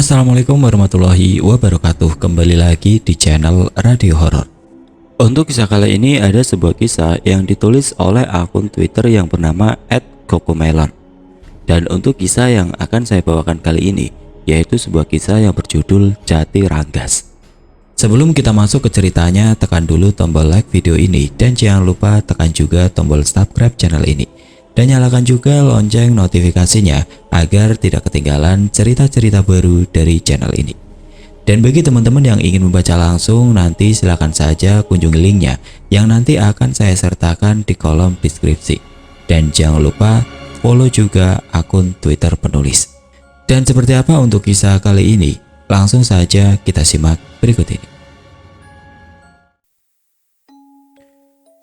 Assalamualaikum warahmatullahi wabarakatuh. Kembali lagi di channel Radio Horor. Untuk kisah kali ini ada sebuah kisah yang ditulis oleh akun Twitter yang bernama @cocomelon. Dan untuk kisah yang akan saya bawakan kali ini yaitu sebuah kisah yang berjudul Jati Ranggas. Sebelum kita masuk ke ceritanya, tekan dulu tombol like video ini dan jangan lupa tekan juga tombol subscribe channel ini. Dan nyalakan juga lonceng notifikasinya agar tidak ketinggalan cerita-cerita baru dari channel ini. Dan bagi teman-teman yang ingin membaca langsung, nanti silakan saja kunjungi linknya yang nanti akan saya sertakan di kolom deskripsi. Dan jangan lupa follow juga akun Twitter penulis. Dan seperti apa untuk kisah kali ini? Langsung saja kita simak berikut ini.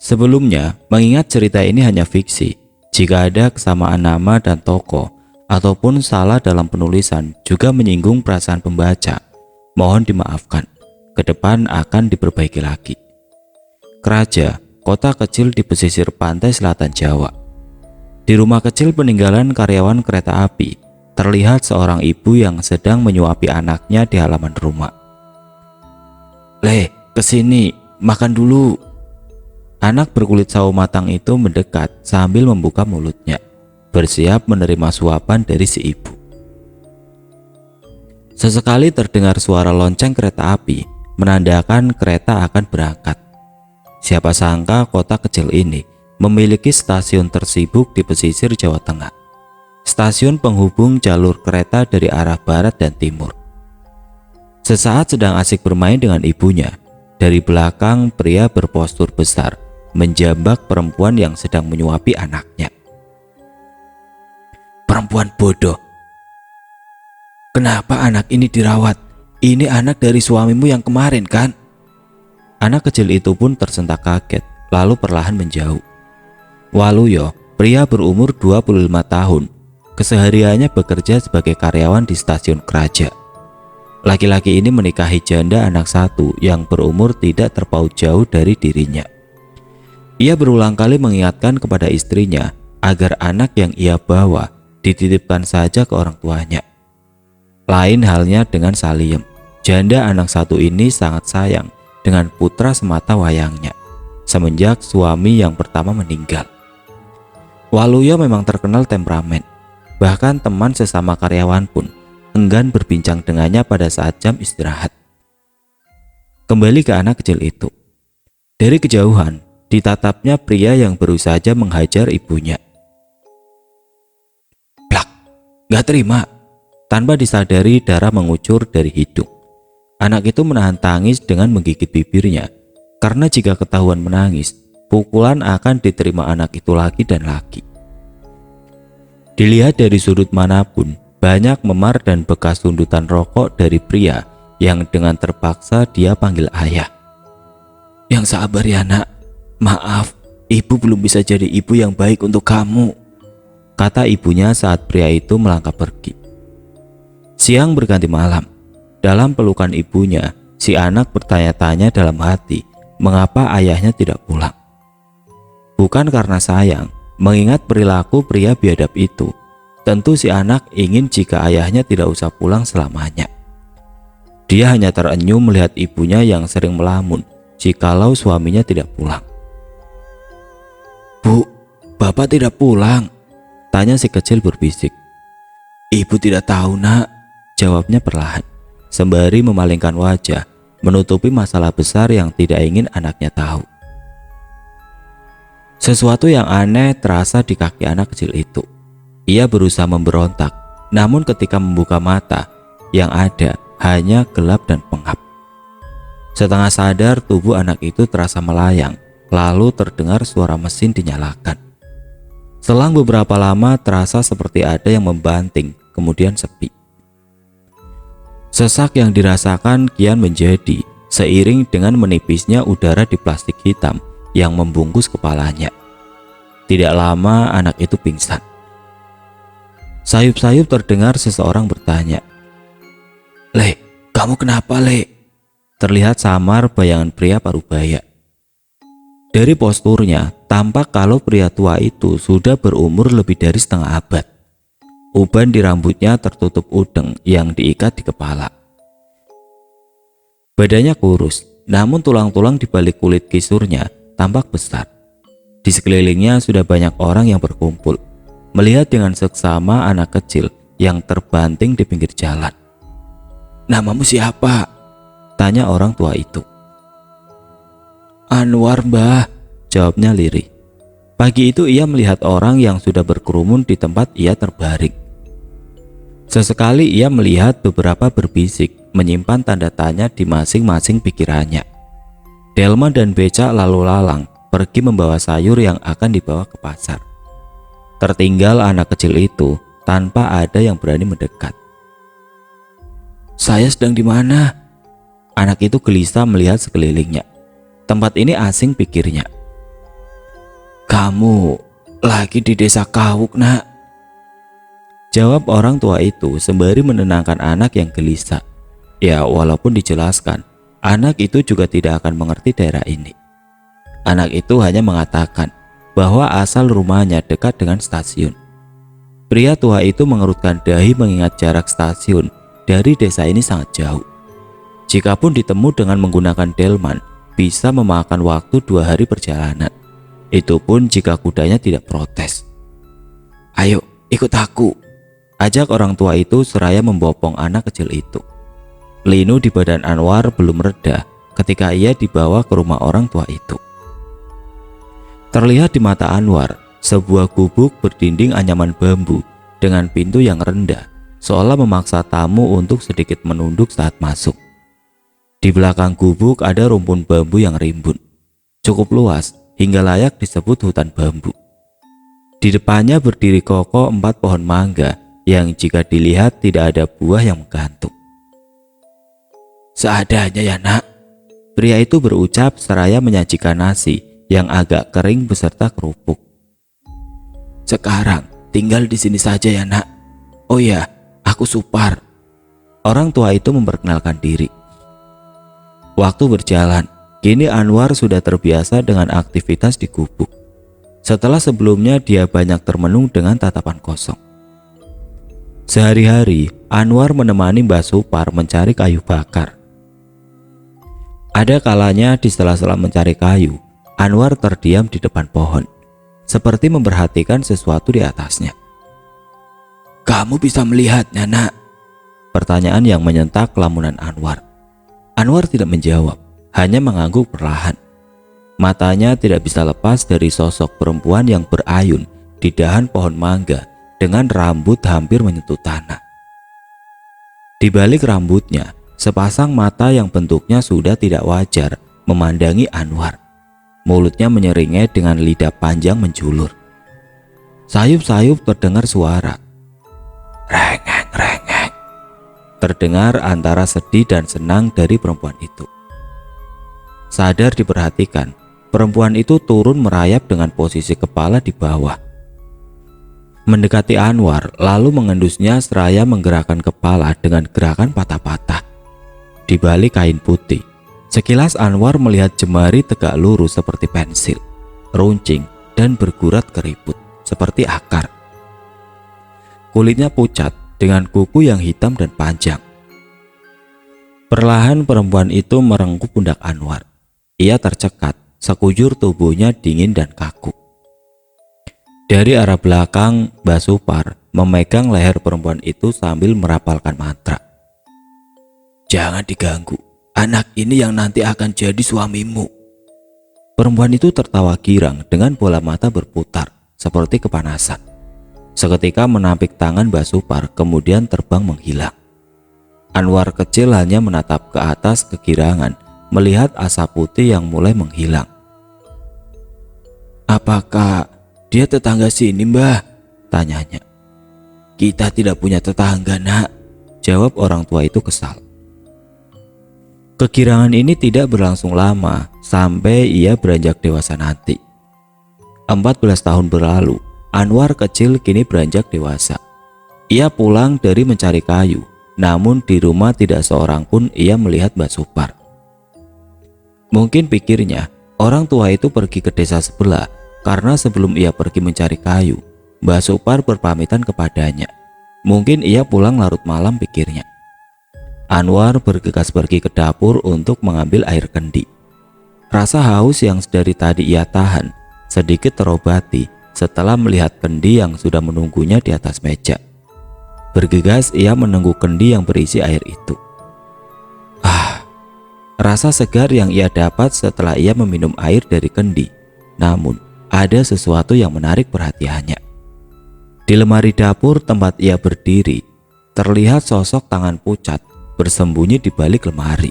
Sebelumnya, mengingat cerita ini hanya fiksi. Jika ada kesamaan nama dan tokoh ataupun salah dalam penulisan juga menyinggung perasaan pembaca, mohon dimaafkan. Ke depan akan diperbaiki lagi. Keraja, kota kecil di pesisir pantai selatan Jawa. Di rumah kecil peninggalan karyawan kereta api, terlihat seorang ibu yang sedang menyuapi anaknya di halaman rumah. "Le, kesini, makan dulu." Anak berkulit sawo matang itu mendekat sambil membuka mulutnya, bersiap menerima suapan dari si ibu. Sesekali terdengar suara lonceng kereta api, menandakan kereta akan berangkat. Siapa sangka kota kecil ini memiliki stasiun tersibuk di pesisir Jawa Tengah. Stasiun penghubung jalur kereta dari arah barat dan timur. Sesaat sedang asik bermain dengan ibunya, dari belakang pria berpostur besar menjambak perempuan yang sedang menyuapi anaknya. "Perempuan bodoh. Kenapa anak ini dirawat? Ini anak dari suamimu yang kemarin kan?" Anak kecil itu pun tersentak kaget, lalu perlahan menjauh. Waluyo, pria berumur 25 tahun, kesehariannya bekerja sebagai karyawan di stasiun Keraja. Laki-laki ini menikahi janda anak satu yang berumur tidak terpaut jauh dari dirinya. Ia berulang kali mengingatkan kepada istrinya agar anak yang ia bawa dititipkan saja ke orang tuanya. Lain halnya dengan Saliem, janda anak satu ini sangat sayang dengan putra semata wayangnya semenjak suami yang pertama meninggal. Waluyo memang terkenal temperamen, bahkan teman sesama karyawan pun enggan berbincang dengannya pada saat jam istirahat. Kembali ke anak kecil itu. Dari kejauhan ditatapnya pria yang baru saja menghajar ibunya. Plak, gak terima. Tanpa disadari darah mengucur dari hidung. Anak itu menahan tangis dengan menggigit bibirnya, karena jika ketahuan menangis, pukulan akan diterima anak itu lagi dan lagi. Dilihat dari sudut manapun, banyak memar dan bekas sundutan rokok dari pria yang dengan terpaksa dia panggil ayah. "Yang sabar ya nak. Maaf, ibu belum bisa jadi ibu yang baik untuk kamu," kata ibunya saat pria itu melangkah pergi. Siang berganti malam. Dalam pelukan ibunya, si anak bertanya-tanya dalam hati mengapa ayahnya tidak pulang. Bukan karena sayang, mengingat perilaku pria biadab itu. Tentu si anak ingin jika ayahnya tidak usah pulang selamanya. Dia hanya terenyuh melihat ibunya yang sering melamun jikalau suaminya tidak pulang. "Bu, bapak tidak pulang?" tanya si kecil berbisik. "Ibu tidak tahu nak," jawabnya perlahan, sembari memalingkan wajah, menutupi masalah besar yang tidak ingin anaknya tahu. Sesuatu yang aneh terasa di kaki anak kecil itu. Ia berusaha memberontak, namun ketika membuka mata, yang ada hanya gelap dan pengap. Setengah sadar tubuh anak itu terasa melayang, lalu terdengar suara mesin dinyalakan. Selang beberapa lama terasa seperti ada yang membanting, kemudian sepi. Sesak yang dirasakan kian menjadi seiring dengan menipisnya udara di plastik hitam yang membungkus kepalanya. Tidak lama anak itu pingsan. Sayup-sayup terdengar seseorang bertanya, "Le, kamu kenapa Le?" Terlihat samar bayangan pria parubaya. Dari posturnya, tampak kalau pria tua itu sudah berumur lebih dari setengah abad. Uban di rambutnya tertutup udeng yang diikat di kepala. Badannya kurus, namun tulang-tulang di balik kulit kisurnya tampak besar. Di sekelilingnya sudah banyak orang yang berkumpul, melihat dengan seksama anak kecil yang terbanting di pinggir jalan. "Namamu siapa?" tanya orang tua itu. "Anwar, Mbah," jawabnya lirih. Pagi itu ia melihat orang yang sudah berkerumun di tempat ia terbaring. Sesekali ia melihat beberapa berbisik, menyimpan tanda tanya di masing-masing pikirannya. Delman dan becak lalu lalang pergi membawa sayur yang akan dibawa ke pasar. Tertinggal anak kecil itu tanpa ada yang berani mendekat. "Saya sedang di mana?" Anak itu gelisah melihat sekelilingnya. Tempat ini asing, pikirnya. "Kamu lagi di desa Kawuk, Nak," jawab orang tua itu sembari menenangkan anak yang gelisah. Ya, walaupun dijelaskan, anak itu juga tidak akan mengerti daerah ini. Anak itu hanya mengatakan bahwa asal rumahnya dekat dengan stasiun. Pria tua itu mengerutkan dahi mengingat jarak stasiun dari desa ini sangat jauh. Jikapun ditemu dengan menggunakan delman, bisa memakan waktu 2 hari perjalanan. Itu pun jika kudanya tidak protes. "Ayo, ikut aku," ajak orang tua itu seraya membopong anak kecil itu. Linu di badan Anwar belum reda ketika ia dibawa ke rumah orang tua itu. Terlihat di mata Anwar sebuah gubuk berdinding anyaman bambu dengan pintu yang rendah, seolah memaksa tamu untuk sedikit menunduk saat masuk. Di belakang gubuk ada rumpun bambu yang rimbun, cukup luas hingga layak disebut hutan bambu. Di depannya berdiri kokoh 4 pohon mangga yang jika dilihat tidak ada buah yang menggantung. "Seadanya ya, Nak," pria itu berucap seraya menyajikan nasi yang agak kering beserta kerupuk. "Sekarang tinggal di sini saja ya, Nak. Oh ya, aku Supar." Orang tua itu memperkenalkan diri. Waktu berjalan, kini Anwar sudah terbiasa dengan aktivitas di gubuk. Setelah sebelumnya dia banyak termenung dengan tatapan kosong. Sehari-hari, Anwar menemani Mbah Supar mencari kayu bakar. Ada kalanya di sela-sela mencari kayu, Anwar terdiam di depan pohon, seperti memperhatikan sesuatu di atasnya. "Kamu bisa melihatnya, Nak?" Pertanyaan yang menyentak lamunan Anwar. Anwar tidak menjawab, hanya mengangguk perlahan. Matanya tidak bisa lepas dari sosok perempuan yang berayun di dahan pohon mangga dengan rambut hampir menyentuh tanah. Di balik rambutnya, sepasang mata yang bentuknya sudah tidak wajar memandangi Anwar. Mulutnya menyeringai dengan lidah panjang menjulur. Sayup-sayup terdengar suara. "Rengeng-rengeng," terdengar antara sedih dan senang dari perempuan itu. Sadar diperhatikan, perempuan itu turun merayap dengan posisi kepala di bawah. Mendekati Anwar lalu mengendusnya seraya menggerakkan kepala dengan gerakan patah-patah. Di balik kain putih, sekilas Anwar melihat jemari tegak lurus seperti pensil, runcing dan bergurat keriput seperti akar. Kulitnya pucat dengan kuku yang hitam dan panjang. Perlahan perempuan itu merengkuh pundak Anwar. Ia tercekat, sekujur tubuhnya dingin dan kaku. Dari arah belakang, Mbah Supar memegang leher perempuan itu sambil merapalkan mantra. "Jangan diganggu, anak ini yang nanti akan jadi suamimu." Perempuan itu tertawa girang dengan bola mata berputar seperti kepanasan. Seketika menampik tangan Mbah Supar kemudian terbang menghilang. Anwar kecil hanya menatap ke atas kegirangan melihat asap putih yang mulai menghilang. "Apakah dia tetangga sini, Mbah?" tanyanya. "Kita tidak punya tetangga, Nak," jawab orang tua itu kesal. Kegirangan ini tidak berlangsung lama sampai ia beranjak dewasa nanti. 14 tahun berlalu, Anwar kecil kini beranjak dewasa. Ia pulang dari mencari kayu, namun di rumah tidak seorang pun ia melihat Mbah Supar. Mungkin pikirnya orang tua itu pergi ke desa sebelah karena sebelum ia pergi mencari kayu, Mbah Supar berpamitan kepadanya. Mungkin ia pulang larut malam, pikirnya. Anwar bergegas pergi ke dapur untuk mengambil air kendi. Rasa haus yang dari tadi ia tahan sedikit terobati setelah melihat kendi yang sudah menunggunya di atas meja. Bergegas ia menengguk kendi yang berisi air itu. Rasa segar yang ia dapat setelah ia meminum air dari kendi. Namun ada sesuatu yang menarik perhatiannya. Di lemari dapur tempat ia berdiri, terlihat sosok tangan pucat bersembunyi di balik lemari.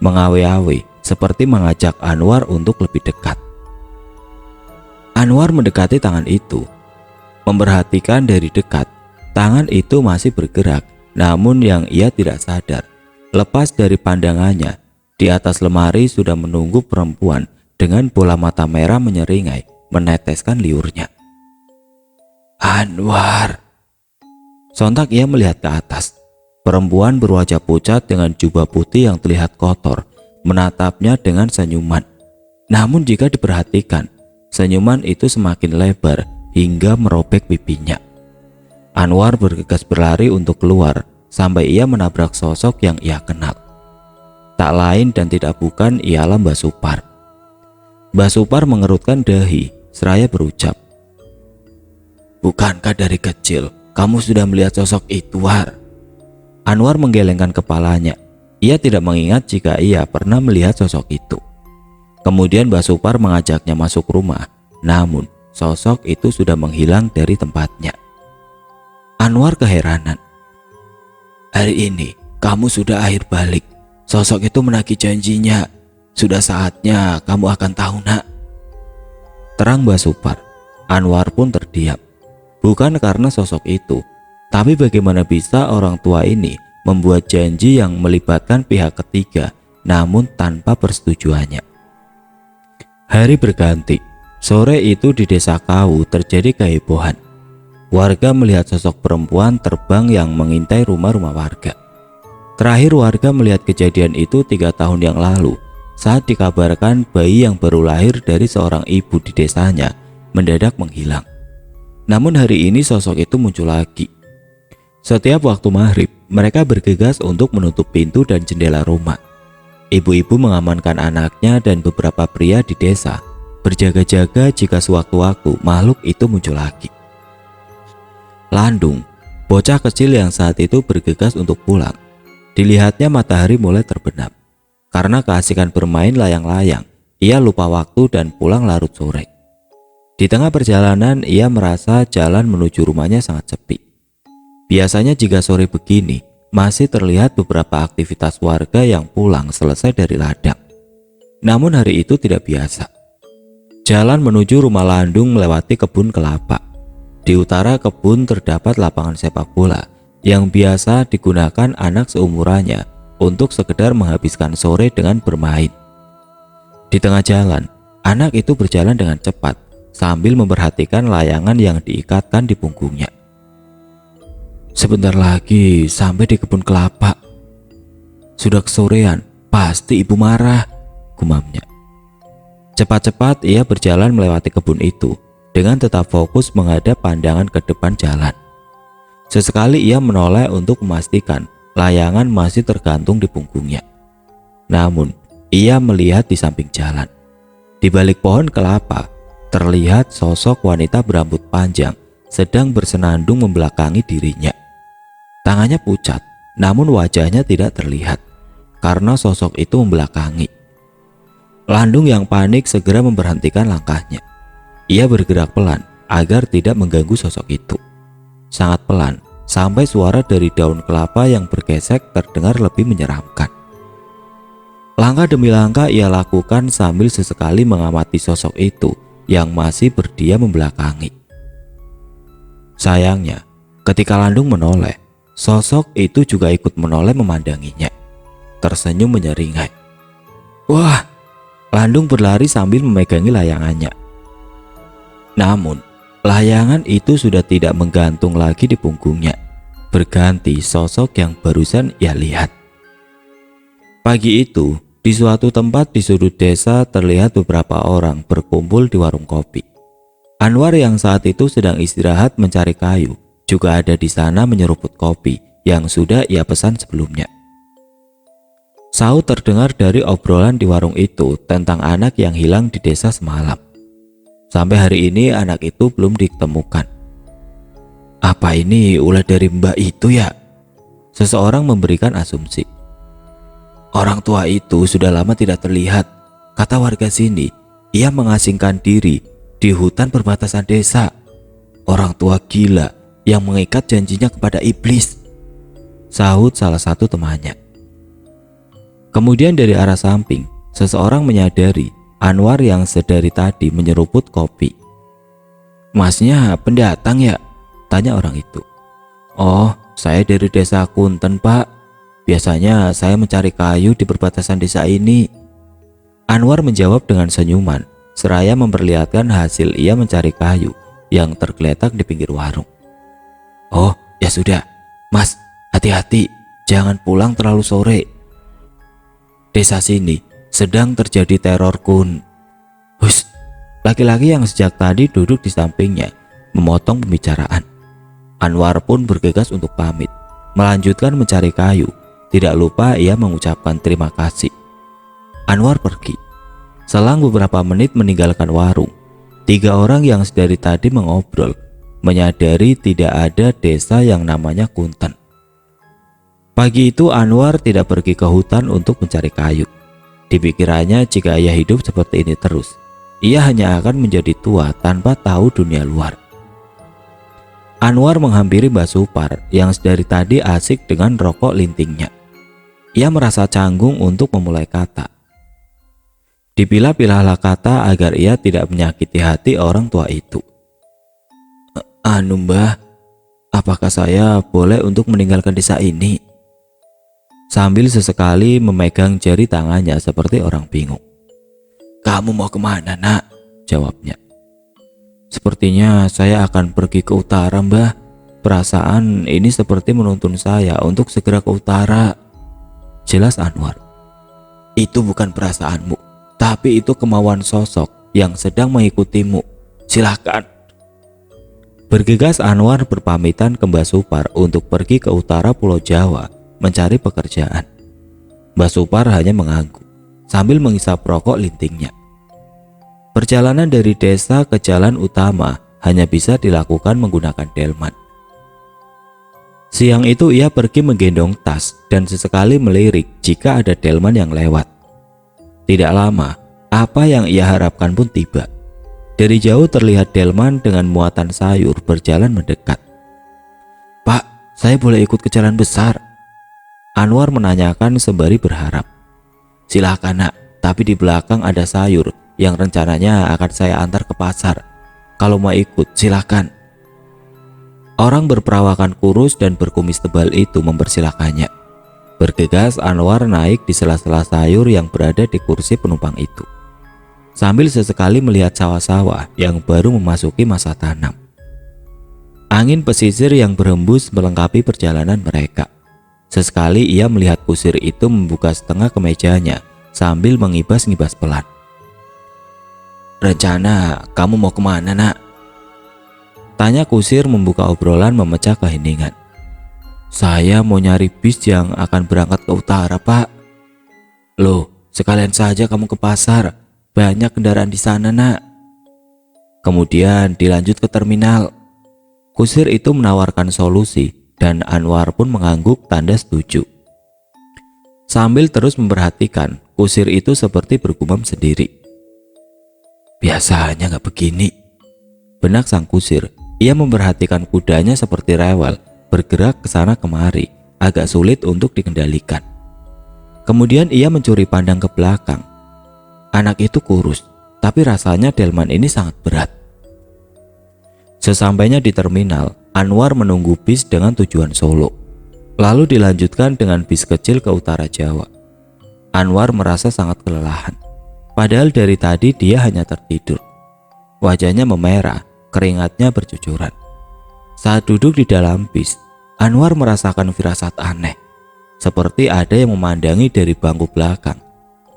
Mengawe-awe seperti mengajak Anwar untuk lebih dekat. Anwar mendekati tangan itu. Memperhatikan dari dekat, tangan itu masih bergerak, namun yang ia tidak sadar, lepas dari pandangannya, di atas lemari sudah menunggu perempuan dengan bola mata merah menyeringai meneteskan liurnya. Anwar. Sontak ia melihat ke atas. Perempuan berwajah pucat dengan jubah putih yang terlihat kotor menatapnya dengan senyuman. Namun jika diperhatikan, senyuman itu semakin lebar hingga merobek pipinya. Anwar bergegas berlari untuk keluar sampai ia menabrak sosok yang ia kenal. Tak lain dan tidak bukan ialah Mbak Supar. Mbak Supar mengerutkan dahi seraya berucap, "Bukankah dari kecil kamu sudah melihat sosok itu, War?" Anwar menggelengkan kepalanya. Ia tidak mengingat jika ia pernah melihat sosok itu. Kemudian Mbak Supar mengajaknya masuk rumah, namun sosok itu sudah menghilang dari tempatnya. Anwar keheranan. "Hari ini kamu sudah akhir balik. Sosok itu menagih janjinya. Sudah saatnya kamu akan tahu, nak," terang Mbak Supar. Anwar pun terdiam. Bukan karena sosok itu, tapi bagaimana bisa orang tua ini membuat janji yang melibatkan pihak ketiga namun tanpa persetujuannya. Hari berganti. Sore itu di Desa Kawu terjadi kehebohan. Warga melihat sosok perempuan terbang yang mengintai rumah-rumah warga. Terakhir warga melihat kejadian itu 3 tahun yang lalu saat dikabarkan bayi yang baru lahir dari seorang ibu di desanya mendadak menghilang. Namun hari ini sosok itu muncul lagi. Setiap waktu maghrib, mereka bergegas untuk menutup pintu dan jendela rumah. Ibu-ibu mengamankan anaknya dan beberapa pria di desa berjaga-jaga jika sewaktu-waktu makhluk itu muncul lagi. Landung, bocah kecil yang saat itu bergegas untuk pulang. Dilihatnya matahari mulai terbenam. Karena keasikan bermain layang-layang, ia lupa waktu dan pulang larut sore. Di tengah perjalanan, ia merasa jalan menuju rumahnya sangat sepi. Biasanya jika sore begini, masih terlihat beberapa aktivitas warga yang pulang selesai dari ladang. Namun hari itu tidak biasa. Jalan menuju rumah Landung melewati kebun kelapa. Di utara kebun terdapat lapangan sepak bola yang biasa digunakan anak seumurannya untuk sekedar menghabiskan sore dengan bermain. Di tengah jalan, anak itu berjalan dengan cepat sambil memperhatikan layangan yang diikatkan di punggungnya. "Sebentar lagi sampai di kebun kelapa. Sudah kesorean, pasti ibu marah," gumamnya. Cepat-cepat ia berjalan melewati kebun itu dengan tetap fokus menghadap pandangan ke depan jalan. Sesekali ia menoleh untuk memastikan layangan masih tergantung di punggungnya. Namun, ia melihat di samping jalan. Di balik pohon kelapa, terlihat sosok wanita berambut panjang sedang bersenandung membelakangi dirinya. Tangannya pucat, namun wajahnya tidak terlihat karena sosok itu membelakangi. Landung yang panik segera memberhentikan langkahnya. Ia bergerak pelan agar tidak mengganggu sosok itu. Sangat pelan, sampai suara dari daun kelapa yang bergesek terdengar lebih menyeramkan. Langkah demi langkah ia lakukan sambil sesekali mengamati sosok itu yang masih berdiam membelakangi. Sayangnya, ketika Landung menoleh, sosok itu juga ikut menoleh memandanginya. Tersenyum menyeringai. "Wah!" Landung berlari sambil memegangi layangannya. Namun, layangan itu sudah tidak menggantung lagi di punggungnya. Berganti sosok yang barusan ia lihat. Pagi itu, di suatu tempat di sudut desa terlihat beberapa orang berkumpul di warung kopi. Anwar yang saat itu sedang istirahat mencari kayu juga ada di sana menyeruput kopi yang sudah ia pesan sebelumnya. Saud terdengar dari obrolan di warung itu tentang anak yang hilang di desa semalam. Sampai hari ini anak itu belum ditemukan. Apa ini ulah dari mbak itu ya? Seseorang memberikan asumsi. Orang tua itu sudah lama tidak terlihat, kata warga sini. Ia mengasingkan diri di hutan perbatasan desa. Orang tua gila yang mengikat janjinya kepada iblis, sahut salah satu temannya. Kemudian dari arah samping, seseorang menyadari Anwar yang sedari tadi menyeruput kopi. Masnya pendatang ya? Tanya orang itu. Oh, saya dari desa Kunten pak. Biasanya saya mencari kayu di perbatasan desa ini. Anwar menjawab dengan senyuman, seraya memperlihatkan hasil ia mencari kayu yang tergeletak di pinggir warung. Oh, ya sudah. Mas, hati-hati, jangan pulang terlalu sore. Desa sini sedang terjadi teror kun. Hus, laki-laki yang sejak tadi duduk di sampingnya memotong pembicaraan. Anwar pun bergegas untuk pamit, melanjutkan mencari kayu. Tidak lupa ia mengucapkan terima kasih. Anwar pergi. Selang beberapa menit meninggalkan warung, 3 orang yang sedari tadi mengobrol menyadari tidak ada desa yang namanya Kunten. Pagi itu Anwar tidak pergi ke hutan untuk mencari kayu. Dipikirannya jika ia hidup seperti ini terus, ia hanya akan menjadi tua tanpa tahu dunia luar. Anwar menghampiri Mbak Supar yang sedari tadi asik dengan rokok lintingnya. Ia merasa canggung untuk memulai kata. Dipilah-pilahlah kata agar ia tidak menyakiti hati orang tua itu. Anu mbah, apakah saya boleh untuk meninggalkan desa ini? Sambil sesekali memegang jari tangannya seperti orang bingung. Kamu mau kemana nak? Jawabnya. Sepertinya saya akan pergi ke utara mbah. Perasaan ini seperti menuntun saya untuk segera ke utara. Jelas Anwar. Itu bukan perasaanmu, tapi itu kemauan sosok yang sedang mengikutimu. Silakan. Bergegas Anwar berpamitan ke Mbak Supar untuk pergi ke utara Pulau Jawa mencari pekerjaan. Mbak Supar hanya mengangguk sambil menghisap rokok lintingnya. Perjalanan dari desa ke jalan utama hanya bisa dilakukan menggunakan delman. Siang itu ia pergi menggendong tas dan sesekali melirik jika ada delman yang lewat. Tidak lama, apa yang ia harapkan pun tiba. Dari jauh terlihat delman dengan muatan sayur berjalan mendekat. Pak, saya boleh ikut ke jalan besar? Anwar menanyakan sembari berharap. Silakan nak, tapi di belakang ada sayur yang rencananya akan saya antar ke pasar. Kalau mau ikut silakan. Orang berperawakan kurus dan berkumis tebal itu mempersilakannya. Bergegas Anwar naik di sela-sela sayur yang berada di kursi penumpang itu, sambil sesekali melihat sawah-sawah yang baru memasuki masa tanam. Angin pesisir yang berhembus melengkapi perjalanan mereka. Sesekali ia melihat kusir itu membuka setengah kemejanya sambil mengibas-ngibas pelan. Rencana kamu mau kemana nak? Tanya kusir membuka obrolan memecah keheningan. Saya mau nyari bis yang akan berangkat ke utara pak. Loh, sekalian saja kamu ke pasar. Banyak kendaraan di sana nak. Kemudian dilanjut ke terminal. Kusir itu menawarkan solusi dan Anwar pun mengangguk tanda setuju. Sambil terus memperhatikan, kusir itu seperti bergumam sendiri. Biasanya nggak begini. Benak sang kusir, ia memperhatikan kudanya seperti rewel, bergerak ke sana kemari, agak sulit untuk dikendalikan. Kemudian ia mencuri pandang ke belakang. Anak itu kurus, tapi rasanya delman ini sangat berat. Sesampainya di terminal, Anwar menunggu bis dengan tujuan Solo. Lalu dilanjutkan dengan bis kecil ke utara Jawa. Anwar merasa sangat kelelahan. Padahal dari tadi dia hanya tertidur. Wajahnya memerah, keringatnya bercucuran. Saat duduk di dalam bis, Anwar merasakan firasat aneh. Seperti ada yang memandangi dari bangku belakang.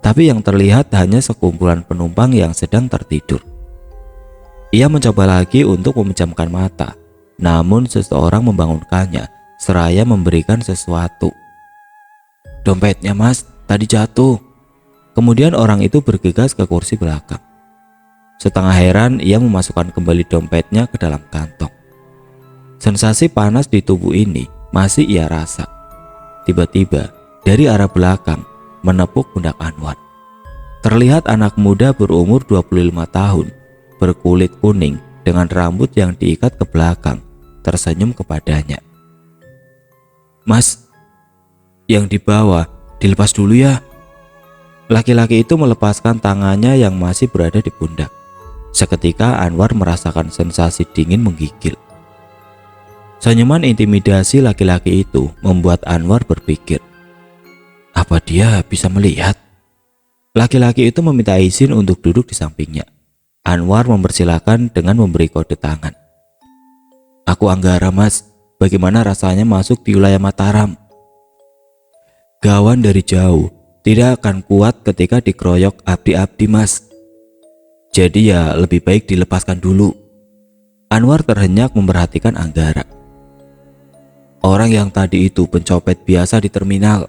Tapi yang terlihat hanya sekumpulan penumpang yang sedang tertidur. Ia mencoba lagi untuk memejamkan mata, namun seseorang membangunkannya seraya memberikan sesuatu. "Dompetnya mas, tadi jatuh." Kemudian orang itu bergegas ke kursi belakang. Setengah heran ia memasukkan kembali dompetnya ke dalam kantong. Sensasi panas di tubuh ini masih ia rasa. Tiba-tiba dari arah belakang menepuk pundak Anwar. Terlihat anak muda berumur 25 tahun, berkulit kuning dengan rambut yang diikat ke belakang, tersenyum kepadanya. "Mas, yang di bawah dilepas dulu ya." Laki-laki itu melepaskan tangannya yang masih berada di pundak. Seketika Anwar merasakan sensasi dingin menggigil. Senyuman intimidasi laki-laki itu membuat Anwar berpikir, apa dia bisa melihat? Laki-laki itu meminta izin untuk duduk di sampingnya. Anwar mempersilahkan dengan memberi kode tangan. "Aku Anggara mas, bagaimana rasanya masuk di wilayah Mataram?" "Gawan dari jauh tidak akan kuat ketika dikeroyok abdi-abdi mas. Jadi ya lebih baik dilepaskan dulu." Anwar terhenyak memperhatikan Anggara. "Orang yang tadi itu pencopet biasa di terminal.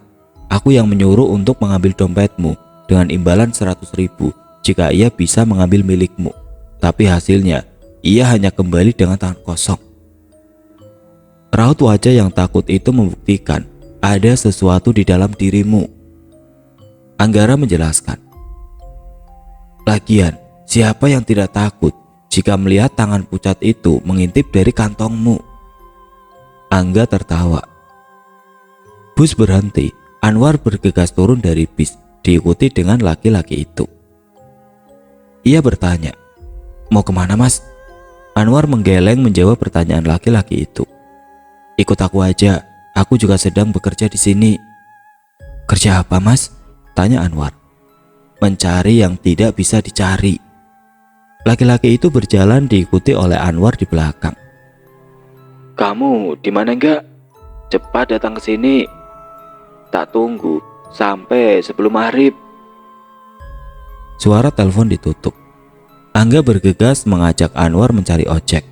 Aku yang menyuruh untuk mengambil dompetmu dengan imbalan 100.000 jika ia bisa mengambil milikmu. Tapi hasilnya ia hanya kembali dengan tangan kosong." Raut wajah yang takut itu membuktikan ada sesuatu di dalam dirimu. Anggara menjelaskan. "Lagian, siapa yang tidak takut jika melihat tangan pucat itu mengintip dari kantongmu?" Angga tertawa. Bus berhenti. Anwar bergegas turun dari bis, diikuti dengan laki-laki itu. Ia bertanya, "Mau kemana mas?" Anwar menggeleng menjawab pertanyaan laki-laki itu. "Ikut aku aja, aku juga sedang bekerja di sini." "Kerja apa mas?" tanya Anwar. "Mencari yang tidak bisa dicari." Laki-laki itu berjalan diikuti oleh Anwar di belakang. "Kamu di mana enggak? Cepat datang ke sini. Tak tunggu sampai sebelum maghrib." Suara telepon ditutup. Angga bergegas mengajak Anwar mencari ojek.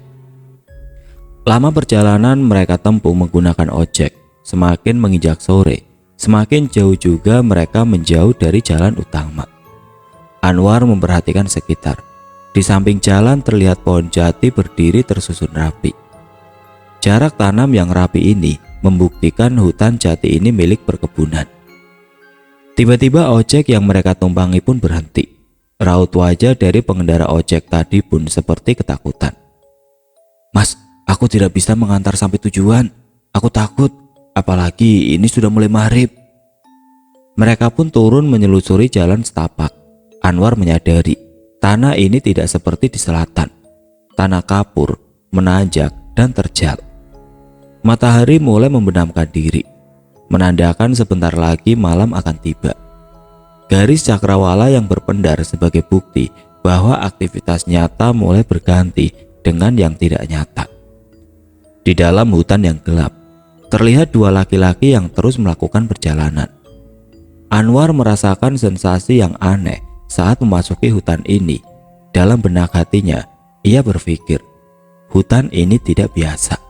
Lama perjalanan mereka tempuh menggunakan ojek. Semakin menginjak sore, semakin jauh juga mereka menjauh dari jalan utama. Anwar memperhatikan sekitar. Di samping jalan terlihat pohon jati berdiri tersusun rapi. Jarak tanam yang rapi ini membuktikan hutan jati ini milik perkebunan. Tiba-tiba ojek yang mereka tumpangi pun berhenti. Raut wajah dari pengendara ojek tadi pun seperti ketakutan. "Mas, aku tidak bisa mengantar sampai tujuan. Aku takut, apalagi ini sudah mulai maghrib." Mereka pun turun menyelusuri jalan setapak. Anwar menyadari tanah ini tidak seperti di selatan. Tanah kapur, menanjak dan terjal. Matahari mulai membenamkan diri, menandakan sebentar lagi malam akan tiba. Garis cakrawala yang berpendar sebagai bukti bahwa aktivitas nyata mulai berganti dengan yang tidak nyata. Di dalam hutan yang gelap, terlihat dua laki-laki yang terus melakukan perjalanan. Anwar merasakan sensasi yang aneh saat memasuki hutan ini. Dalam benak hatinya, ia berpikir, hutan ini tidak biasa.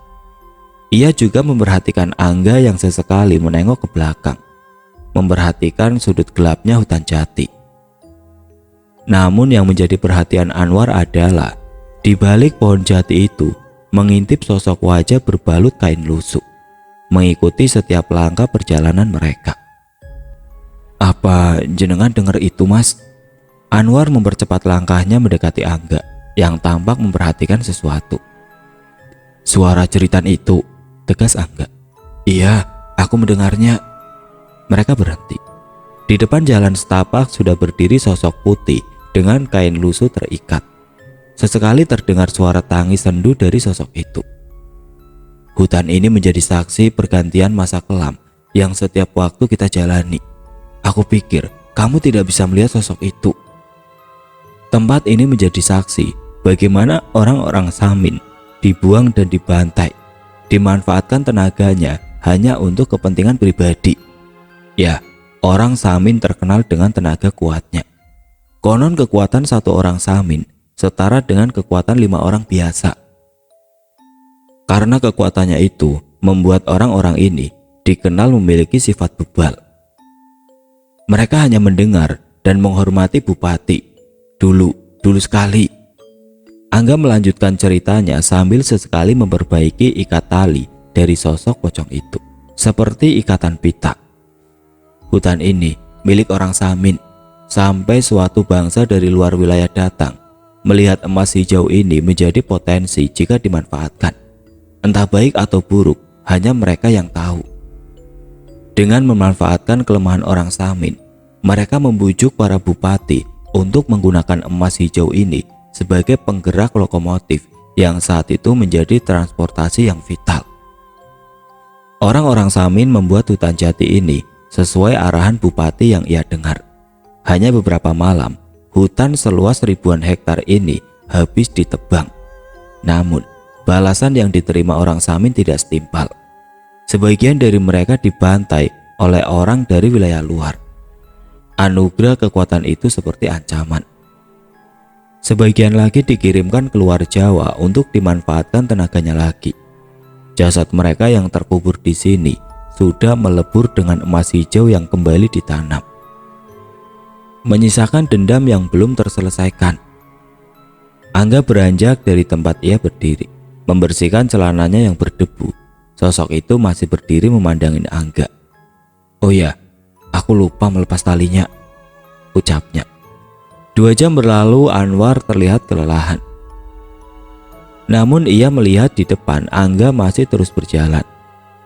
Ia juga memperhatikan Angga yang sesekali menengok ke belakang, memperhatikan sudut gelapnya hutan jati. Namun yang menjadi perhatian Anwar adalah di balik pohon jati itu mengintip sosok wajah berbalut kain lusuh, mengikuti setiap langkah perjalanan mereka. "Apa jenengan dengar itu mas?" Anwar mempercepat langkahnya mendekati Angga yang tampak memperhatikan sesuatu. "Suara jeritan itu," tegas Angga. "Iya, aku mendengarnya." Mereka berhenti. Di depan jalan setapak sudah berdiri sosok putih dengan kain lusuh terikat. Sesekali terdengar suara tangis sendu dari sosok itu. Hutan ini menjadi saksi pergantian masa kelam yang setiap waktu kita jalani. Aku pikir kamu tidak bisa melihat sosok itu. Tempat ini menjadi saksi bagaimana orang-orang Samin dibuang dan dibantai, dimanfaatkan tenaganya hanya untuk kepentingan pribadi. Ya, orang Samin terkenal dengan tenaga kuatnya. Konon kekuatan satu orang Samin setara dengan kekuatan 5 orang biasa. Karena kekuatannya itu membuat orang-orang ini dikenal memiliki sifat bebal. Mereka hanya mendengar dan menghormati bupati. Dulu sekali. Angga melanjutkan ceritanya sambil sesekali memperbaiki ikat tali dari sosok pocong itu, seperti ikatan pita. Hutan ini milik orang Samin. Sampai suatu bangsa dari luar wilayah datang, melihat emas hijau ini menjadi potensi jika dimanfaatkan. Entah baik atau buruk, hanya mereka yang tahu. Dengan memanfaatkan kelemahan orang Samin, mereka membujuk para bupati untuk menggunakan emas hijau ini sebagai penggerak lokomotif yang saat itu menjadi transportasi yang vital. Orang-orang Samin membuat hutan jati ini sesuai arahan bupati yang ia dengar. Hanya beberapa malam, hutan seluas ribuan hektar ini habis ditebang. Namun, balasan yang diterima orang Samin tidak setimpal. Sebagian dari mereka dibantai oleh orang dari wilayah luar. Anugerah kekuatan itu seperti ancaman. Sebagian lagi dikirimkan keluar Jawa untuk dimanfaatkan tenaganya lagi. Jasad mereka yang terkubur di sini sudah melebur dengan emas hijau yang kembali ditanam, menyisakan dendam yang belum terselesaikan. Angga beranjak dari tempat ia berdiri, membersihkan celananya yang berdebu. Sosok itu masih berdiri memandangin Angga. "Oh ya, aku lupa melepas talinya," ucapnya. 2 jam berlalu, Anwar terlihat kelelahan. Namun ia melihat di depan Angga masih terus berjalan.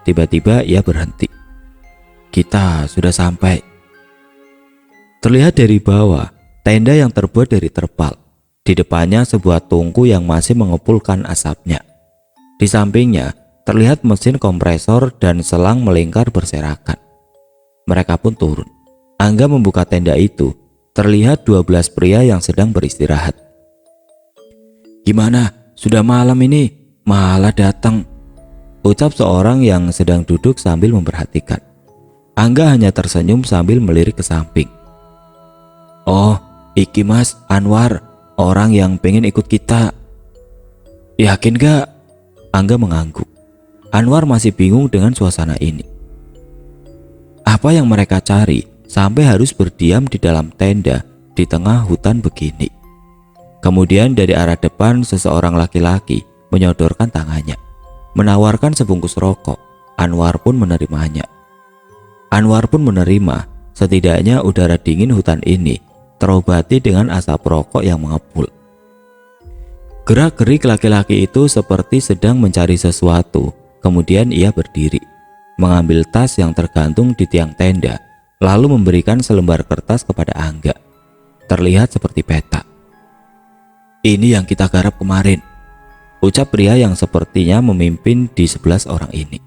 Tiba-tiba ia berhenti. "Kita sudah sampai." Terlihat dari bawah, tenda yang terbuat dari terpal. Di depannya sebuah tungku yang masih mengepulkan asapnya. Di sampingnya terlihat mesin kompresor dan selang melingkar berserakan. Mereka pun turun. Angga membuka tenda itu. Terlihat 12 pria yang sedang beristirahat. "Gimana? Sudah malam ini, malah datang," ucap seorang yang sedang duduk sambil memperhatikan. Angga hanya tersenyum sambil melirik ke samping. "Oh, iki Mas Anwar, orang yang pengen ikut kita." "Yakin gak?" Angga mengangguk. Anwar masih bingung dengan suasana ini. Apa yang mereka cari sampai harus berdiam di dalam tenda di tengah hutan begini? Kemudian dari arah depan seseorang laki-laki menyodorkan tangannya, menawarkan sebungkus rokok. Anwar pun menerimanya. Setidaknya udara dingin hutan ini terobati dengan asap rokok yang mengepul. Gerak-gerik laki-laki itu seperti sedang mencari sesuatu. Kemudian ia berdiri, mengambil tas yang tergantung di tiang tenda, lalu memberikan selembar kertas kepada Angga. Terlihat seperti peta. "Ini yang kita garap kemarin," ucap pria yang sepertinya memimpin di 11 orang ini.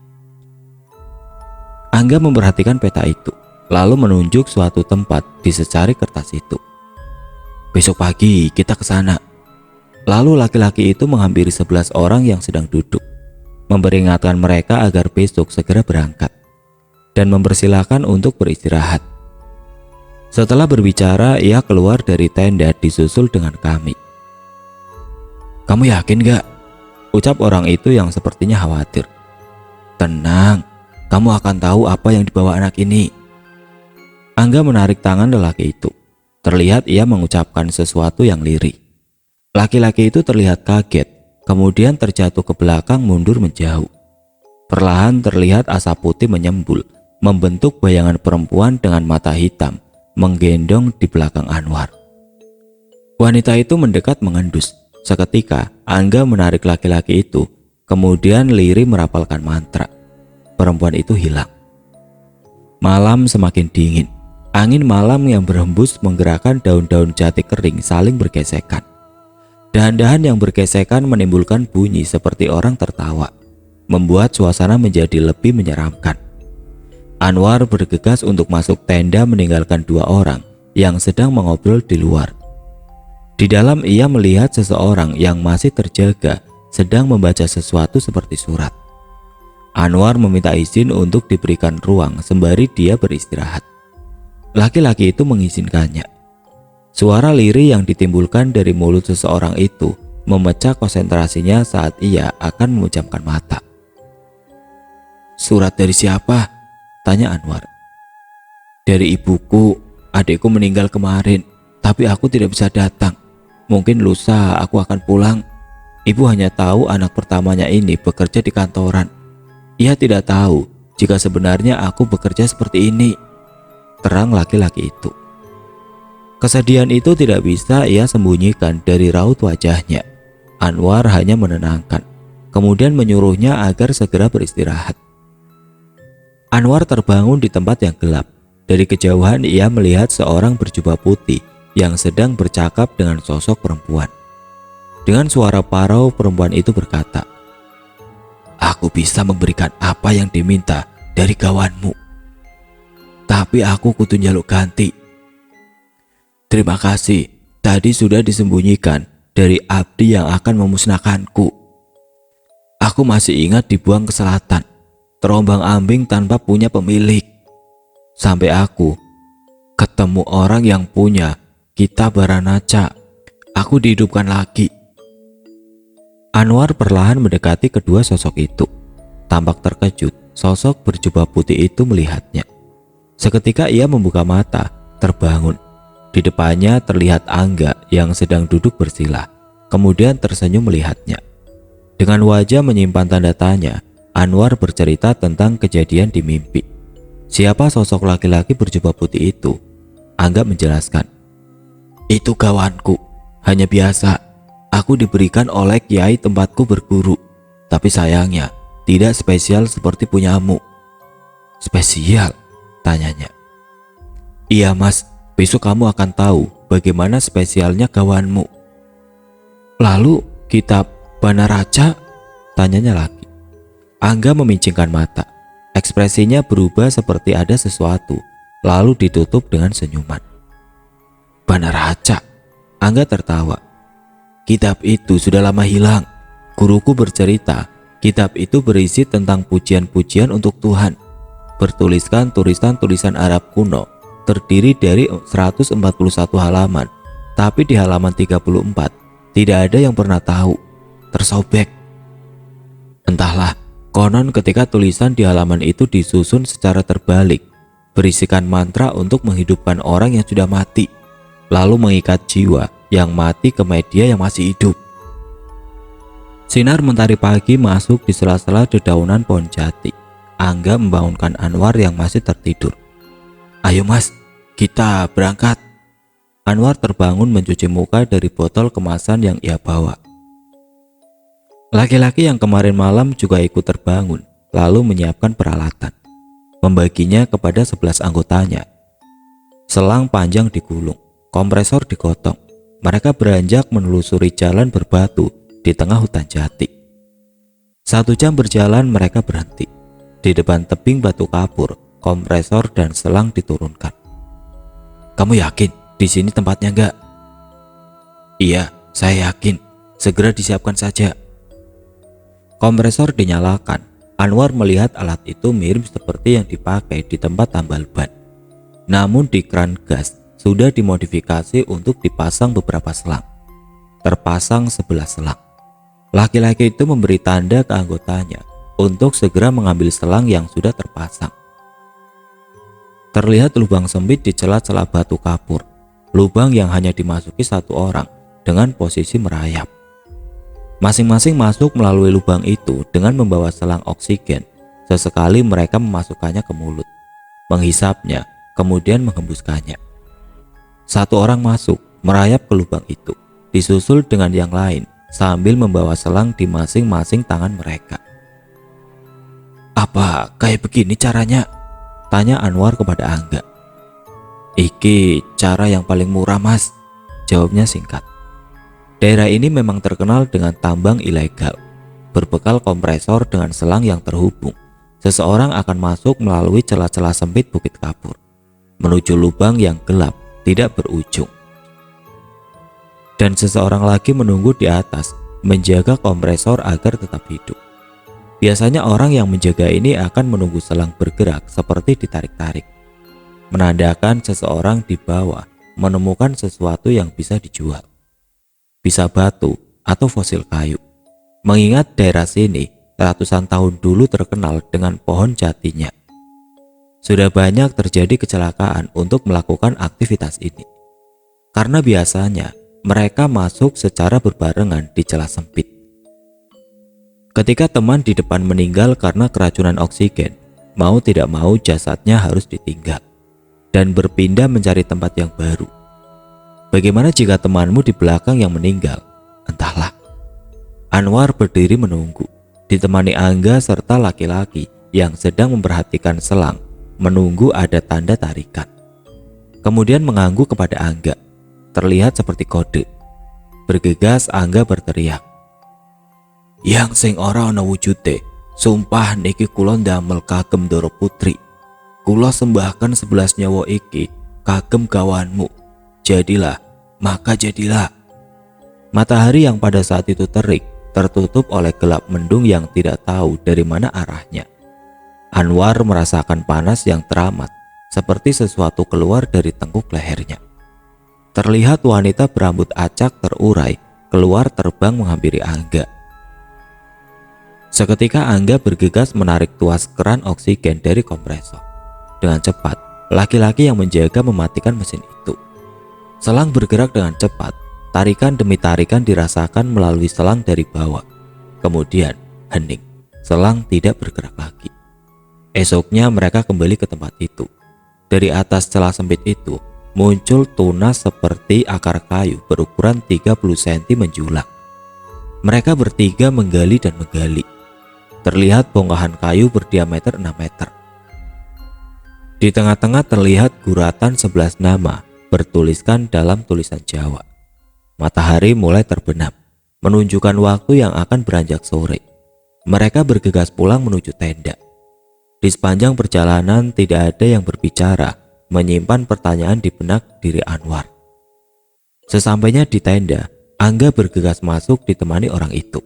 Angga memperhatikan peta itu, lalu menunjuk suatu tempat di secari kertas itu. "Besok pagi kita ke sana." Lalu laki-laki itu menghampiri 11 orang yang sedang duduk, memperingatkan mereka agar besok segera berangkat dan mempersilahkan untuk beristirahat. Setelah berbicara, ia keluar dari tenda disusul dengan kami. "Kamu yakin gak?" ucap orang itu yang sepertinya khawatir. "Tenang, kamu akan tahu apa yang dibawa anak ini." Angga menarik tangan lelaki itu. Terlihat ia mengucapkan sesuatu yang lirih. Laki-laki itu terlihat kaget, kemudian terjatuh ke belakang mundur menjauh. Perlahan terlihat asap putih menyembul, membentuk bayangan perempuan dengan mata hitam, menggendong di belakang Anwar. Wanita itu mendekat mengendus. Seketika Angga menarik laki-laki itu, kemudian lirih merapalkan mantra. Perempuan itu hilang. Malam semakin dingin. Angin malam yang berhembus menggerakkan daun-daun jati kering saling bergesekan. Dahan-dahan yang bergesekan menimbulkan bunyi seperti orang tertawa, membuat suasana menjadi lebih menyeramkan. Anwar bergegas untuk masuk tenda meninggalkan 2 orang yang sedang mengobrol di luar. Di dalam ia melihat seseorang yang masih terjaga sedang membaca sesuatu seperti surat. Anwar meminta izin untuk diberikan ruang sembari dia beristirahat. Laki-laki itu mengizinkannya. Suara lirih yang ditimbulkan dari mulut seseorang itu memecah konsentrasinya saat ia akan memejamkan mata. "Surat dari siapa?" tanya Anwar. "Dari ibuku, adikku meninggal kemarin, tapi aku tidak bisa datang. Mungkin lusa aku akan pulang. Ibu hanya tahu anak pertamanya ini bekerja di kantoran. Ia tidak tahu jika sebenarnya aku bekerja seperti ini," terang laki-laki itu. Kesedihan itu tidak bisa ia sembunyikan dari raut wajahnya. Anwar hanya menenangkan, kemudian menyuruhnya agar segera beristirahat. Anwar terbangun di tempat yang gelap. Dari kejauhan ia melihat seorang berjubah putih yang sedang bercakap dengan sosok perempuan. Dengan suara parau, perempuan itu berkata, "Aku bisa memberikan apa yang diminta dari kawanmu, tapi aku kudu njaluk ganti." "Terima kasih, tadi sudah disembunyikan dari abdi yang akan memusnahkanku. Aku masih ingat dibuang ke selatan, terombang-ambing tanpa punya pemilik. Sampai aku ketemu orang yang punya kitab Baranaca, aku dihidupkan lagi." Anwar perlahan mendekati kedua sosok itu. Tampak terkejut, sosok berjubah putih itu melihatnya. Seketika ia membuka mata, terbangun. Di depannya terlihat Angga yang sedang duduk bersila, kemudian tersenyum melihatnya. Dengan wajah menyimpan tanda tanya, Anwar bercerita tentang kejadian di mimpi. Siapa sosok laki-laki berjubah putih itu? Angga menjelaskan, "Itu kawanku, hanya biasa. Aku diberikan oleh kiai tempatku berguru, tapi sayangnya tidak spesial seperti punyamu." "Spesial?" tanyanya. "Iya mas, besok kamu akan tahu bagaimana spesialnya kawanmu." "Lalu kitab Banaraca?" tanyanya lagi. Angga memincingkan mata. Ekspresinya berubah seperti ada sesuatu, lalu ditutup dengan senyuman. "Banaraca?" Angga tertawa. "Kitab itu sudah lama hilang. Guruku bercerita, kitab itu berisi tentang pujian-pujian untuk Tuhan. Bertuliskan tulisan-tulisan Arab kuno, terdiri dari 141 halaman, tapi di halaman 34 tidak ada yang pernah tahu, tersobek. Entahlah, konon ketika tulisan di halaman itu disusun secara terbalik, berisikan mantra untuk menghidupkan orang yang sudah mati, lalu mengikat jiwa yang mati ke media yang masih hidup." Sinar mentari pagi masuk di sela-sela dedaunan pohon jati. Angga membangunkan Anwar yang masih tertidur. "Ayo mas, kita berangkat." Anwar terbangun mencuci muka dari botol kemasan yang ia bawa. Laki-laki yang kemarin malam juga ikut terbangun, lalu menyiapkan peralatan, membaginya kepada 11 anggotanya. Selang panjang digulung, kompresor digotong. Mereka beranjak menelusuri jalan berbatu di tengah hutan jati. 1 jam berjalan mereka berhenti. Di depan tebing batu kapur, kompresor dan selang diturunkan. "Kamu yakin di sini tempatnya enggak?" "Iya, saya yakin. Segera disiapkan saja." Kompresor dinyalakan. Anwar melihat alat itu mirip seperti yang dipakai di tempat tambal ban. Namun di kran gas sudah dimodifikasi untuk dipasang beberapa selang. Terpasang 11 selang. Laki-laki itu memberi tanda ke anggotanya untuk segera mengambil selang yang sudah terpasang. Terlihat lubang sempit di celah-celah batu kapur. Lubang yang hanya dimasuki 1 orang dengan posisi merayap. Masing-masing masuk melalui lubang itu dengan membawa selang oksigen. Sesekali mereka memasukkannya ke mulut, menghisapnya, kemudian menghembuskannya. 1 orang masuk, merayap ke lubang itu, disusul dengan yang lain sambil membawa selang di masing-masing tangan mereka. "Apa kayak begini caranya?" tanya Anwar kepada Angga. "Iki cara yang paling murah mas," jawabnya singkat. Daerah ini memang terkenal dengan tambang ilegal. Berbekal kompresor dengan selang yang terhubung, seseorang akan masuk melalui celah-celah sempit bukit kapur, menuju lubang yang gelap tidak berujung. Dan seseorang lagi menunggu di atas, menjaga kompresor agar tetap hidup. Biasanya orang yang menjaga ini akan menunggu selang bergerak seperti ditarik-tarik, menandakan seseorang di bawah menemukan sesuatu yang bisa dijual. Bisa batu, atau fosil kayu. Mengingat daerah sini ratusan tahun dulu terkenal dengan pohon jatinya. Sudah banyak terjadi kecelakaan untuk melakukan aktivitas ini. Karena biasanya mereka masuk secara berbarengan di celah sempit. Ketika teman di depan meninggal karena keracunan oksigen, mau tidak mau jasadnya harus ditinggal dan berpindah mencari tempat yang baru. Bagaimana jika temanmu di belakang yang meninggal? Entahlah. Anwar berdiri menunggu, ditemani Angga serta laki-laki yang sedang memperhatikan selang, menunggu ada tanda tarikan. Kemudian mengangguk kepada Angga, terlihat seperti kode. Bergegas Angga berteriak, "Yang sing ora ana wujude, sumpah niki kula ndamel kagem Ndoro Putri. Kula sembahkan 11 nyawa iki kagem kawanmu. Jadilah, maka jadilah." Matahari yang pada saat itu terik tertutup oleh gelap mendung yang tidak tahu dari mana arahnya. Anwar merasakan panas yang teramat, seperti sesuatu keluar dari tengkuk lehernya. Terlihat wanita berambut acak terurai keluar terbang menghampiri Angga. Seketika Angga bergegas menarik tuas keran oksigen dari kompresor. Dengan cepat, laki-laki yang menjaga mematikan mesin itu. Selang bergerak dengan cepat, tarikan demi tarikan dirasakan melalui selang dari bawah. Kemudian hening, selang tidak bergerak lagi. Esoknya mereka kembali ke tempat itu. Dari atas celah sempit itu, muncul tunas seperti akar kayu berukuran 30 cm menjulang. Mereka bertiga menggali dan menggali. Terlihat bongkahan kayu berdiameter 6 meter. Di tengah-tengah terlihat guratan 11 nama bertuliskan dalam tulisan Jawa. Matahari mulai terbenam, menunjukkan waktu yang akan beranjak sore. Mereka bergegas pulang menuju tenda. Di sepanjang perjalanan tidak ada yang berbicara, menyimpan pertanyaan di benak diri Anwar. Sesampainya di tenda, Angga bergegas masuk ditemani orang itu.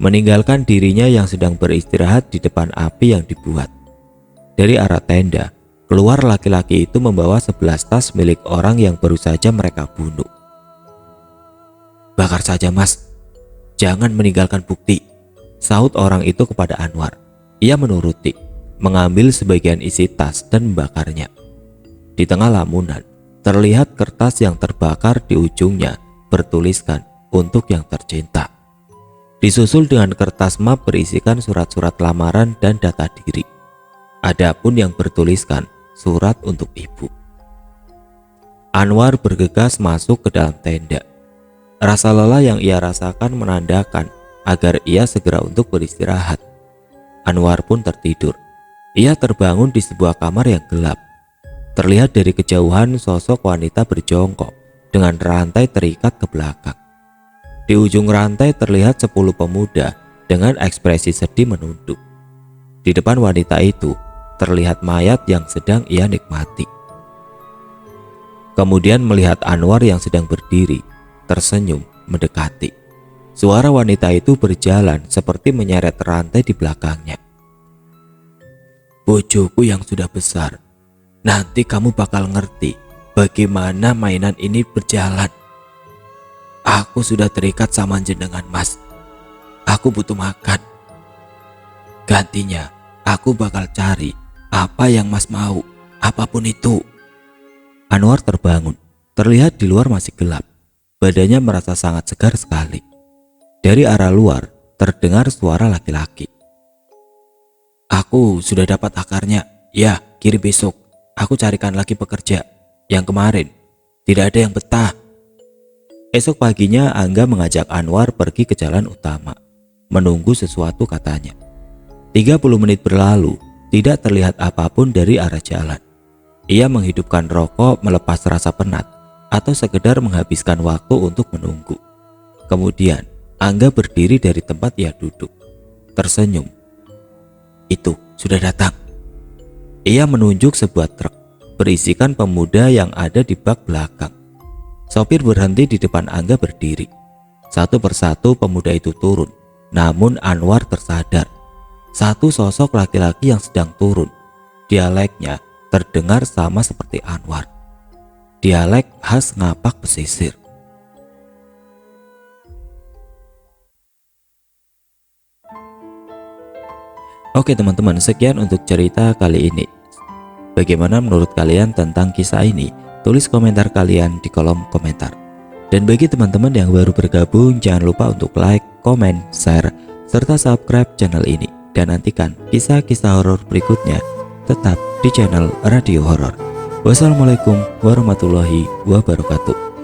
Meninggalkan dirinya yang sedang beristirahat di depan api yang dibuat. Dari arah tenda, keluar laki-laki itu membawa 11 tas milik orang yang baru saja mereka bunuh. "Bakar saja mas, jangan meninggalkan bukti," sahut orang itu kepada Anwar. Ia menuruti, mengambil sebagian isi tas dan membakarnya. Di tengah lamunan, terlihat kertas yang terbakar di ujungnya bertuliskan "Untuk yang tercinta". Disusul dengan kertas map berisikan surat-surat lamaran dan data diri. Adapun yang bertuliskan "Surat untuk ibu". Anwar bergegas masuk ke dalam tenda. Rasa lelah yang ia rasakan menandakan agar ia segera untuk beristirahat. Anwar pun tertidur. Ia terbangun di sebuah kamar yang gelap. Terlihat dari kejauhan sosok wanita berjongkok dengan rantai terikat ke belakang. Di ujung rantai terlihat 10 pemuda dengan ekspresi sedih menunduk. Di depan wanita itu terlihat mayat yang sedang ia nikmati. Kemudian melihat Anwar yang sedang berdiri, tersenyum mendekati. Suara wanita itu berjalan seperti menyeret rantai di belakangnya. "Bojoku yang sudah besar, nanti kamu bakal ngerti bagaimana mainan ini berjalan. Aku sudah terikat sama jenengan mas. Aku butuh makan. Gantinya aku bakal cari apa yang mas mau, apapun itu." Anwar terbangun. Terlihat di luar masih gelap. Badannya merasa sangat segar sekali. Dari arah luar terdengar suara laki-laki. "Aku sudah dapat akarnya. Ya, kirim besok. Aku carikan lagi pekerja. Yang kemarin tidak ada yang betah." Esok paginya Angga mengajak Anwar pergi ke jalan utama. Menunggu sesuatu katanya. 30 menit berlalu, tidak terlihat apapun dari arah jalan. Ia menghidupkan rokok melepas rasa penat atau sekedar menghabiskan waktu untuk menunggu. Kemudian Angga berdiri dari tempat ia duduk. Tersenyum. "Itu sudah datang." Ia menunjuk sebuah truk berisikan pemuda yang ada di bak belakang. Sopir berhenti di depan Angga berdiri. Satu persatu pemuda itu turun. Namun Anwar tersadar. Satu sosok laki-laki yang sedang turun. Dialeknya terdengar sama seperti Anwar. Dialek khas Ngapak pesisir. Oke teman-teman, sekian untuk cerita kali ini. Bagaimana menurut kalian tentang kisah ini? Tulis komentar kalian di kolom komentar. Dan bagi teman-teman yang baru bergabung, jangan lupa untuk like, komen, share, serta subscribe channel ini. Dan nantikan kisah-kisah horor berikutnya tetap di channel Radio Horor. Wassalamualaikum warahmatullahi wabarakatuh.